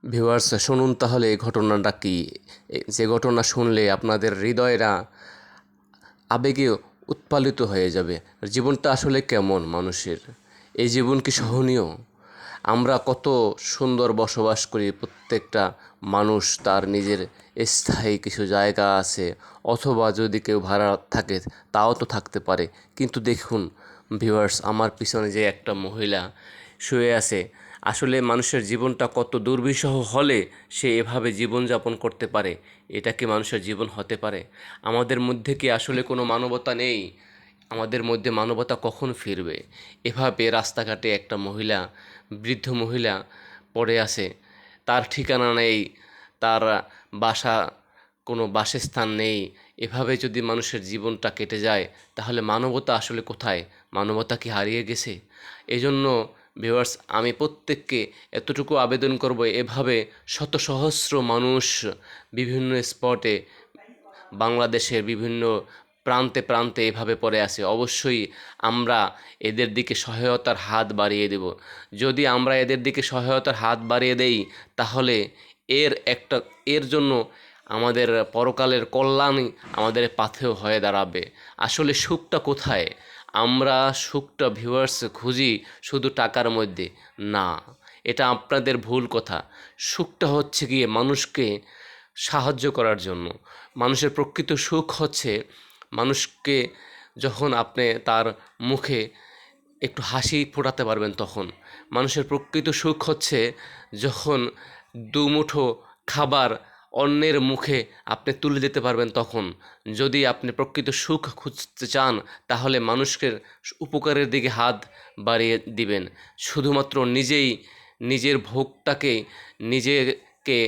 Viewers শুনুন তাহলে এই ঘটনাটা কি। যে ঘটনা শুনলে আপনাদের হৃদয়রা আবেগে উৎপালিত হয়ে যাবে। জীবনটা আসলে কেমন মানুষের, এই জীবন কি সহনীয়? আমরা কত সুন্দর বসবাস করি, প্রত্যেকটা মানুষ তার নিজের স্থায়ী কিছু জায়গা আছে, অথবা যদি কেউ ভাড়া থাকে তাও তো থাকতে পারে। কিন্তু দেখুন ভিউয়ার্স, আমার পিছনে যে একটা মহিলা শুয়ে আছে, আসলে মানুষের জীবনটা কত দুর্বিষহ হলে সে এভাবে জীবনযাপন করতে পারে। এটা কি মানুষের জীবন হতে পারে? আমাদের মধ্যে কি আসলে কোনো মানবতা নেই? আমাদের মধ্যে মানবতা কখন ফিরবে? এভাবে রাস্তাঘাটে একটা মহিলা, বৃদ্ধ মহিলা পড়ে আছে, তার ঠিকানা নেই, তার বাসা, কোনো বাসস্থান নেই। এভাবে যদি মানুষের জীবনটা কেটে যায় তাহলে মানবতা আসলে কোথায়? মানবতা কি হারিয়ে গেছে? এজন্য ভিউয়ার্স, আমি প্রত্যেককে এতটুকু আবেদন করব, এভাবে শত সহস্র মানুষ বিভিন্ন স্পটে, বাংলাদেশের বিভিন্ন প্রান্তে প্রান্তে এভাবে পড়ে আছে। অবশ্যই আমরা এদের দিকে সহায়তার হাত বাড়িয়ে দেব। যদি আমরা এদের দিকে সহায়তার হাত বাড়িয়ে দেই তাহলে এর জন্য আমাদের পরকালের কল্যাণই আমাদের পাথেয় হয়ে দাঁড়াবে। আসলে সুখটা কোথায়? আমরা সুখটা ভিউয়ার্স খুঁজি শুধু টাকার মধ্যে। না, এটা আপনাদের ভুল কথা। সুখটা হচ্ছে গিয়ে মানুষকে সাহায্য করার জন্য। মানুষের প্রকৃত সুখ হচ্ছে মানুষকে যখন আপনি তার মুখে একটু হাসি ফোটাতে পারবেন তখন। মানুষের প্রকৃত সুখ হচ্ছে যখন দুমুঠো খাবার অন্যের মুখে আপনি তুলে দিতে পারবেন তখন। যদি আপনি প্রকৃত সুখ খুঁজতে চান তাহলে মানুষকে উপকারের দিকে হাত বাড়িয়ে দিবেন। শুধুমাত্র নিজের ভোগটাকে, নিজেকে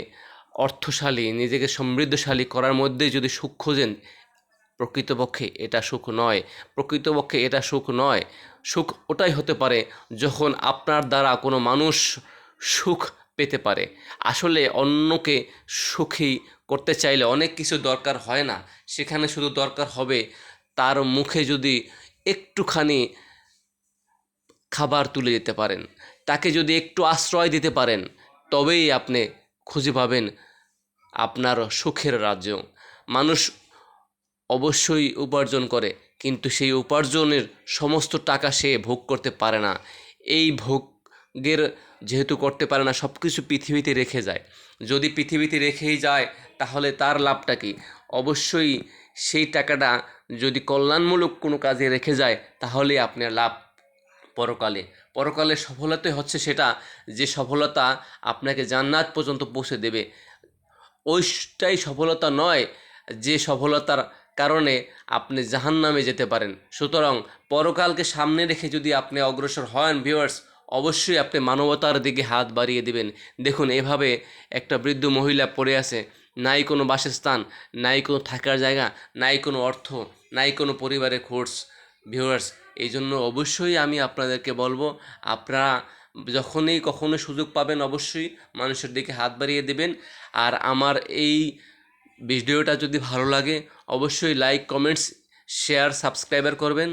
অর্থশালী, নিজেকে সমৃদ্ধশালী করার মধ্যেই যদি সুখ খোঁজেন, প্রকৃতপক্ষে এটা সুখ নয়। প্রকৃতপক্ষে এটা সুখ নয়। সুখ ওটাই হতে পারে যখন আপনার দ্বারা কোনো মানুষ সুখ পেতে পারে। আসলে অন্যকে সুখী করতে চাইলে অনেক কিছু দরকার হয় না, সেখানে শুধু দরকার হবে তার মুখে যদি একটুখানি খাবার তুলে দিতে পারেন, তাকে যদি একটু আশ্রয় দিতে পারেন, তবেই আপনি খুঁজে পাবেন আপনার সুখের রাজ্য। মানুষ অবশ্যই উপার্জন করে, কিন্তু সেই উপার্জনের সমস্ত টাকা সে ভোগ করতে পারে না। এই ভোগের যেহেতু করতে পারে না, সব কিছু পৃথিবীতে রেখে যায়। যদি পৃথিবীতে রেখেই যায় তাহলে তার লাভটা কী? অবশ্যই সেই টাকাটা যদি কল্যাণমূলক কোনো কাজে রেখে যায় তাহলেই আপনার লাভ পরকালে। পরকালের সফলতাই হচ্ছে সেটা, যে সফলতা আপনাকে জান্নাত পর্যন্ত পৌঁছে দেবে। ওইটাই সফলতা নয় যে সফলতার কারণে আপনি জাহান্নামে যেতে পারেন। সুতরাং পরকালকে সামনে রেখে যদি আপনি অগ্রসর হন ভিউয়ার্স, অবশ্যই আপনি মানবতার দিকে হাত বাড়িয়ে দিবেন। দেখুন এভাবে একটা বৃদ্ধ মহিলা পড়ে আছে, নাই কোনো বাসস্থান, নাই কোনো থাকার জায়গা, নাই কোনো অর্থ, নাই কোনো পরিবারের খোঁজ। ভিউয়ার্স, এই জন্য অবশ্যই আমি আপনাদেরকে বলবো, আপনারা যখনই কখনো সুযোগ পাবেন অবশ্যই মানুষের দিকে হাত বাড়িয়ে দেবেন। আর আমার এই ভিডিওটা যদি ভালো লাগে অবশ্যই লাইক, কমেন্টস, শেয়ার, সাবস্ক্রাইবার করবেন।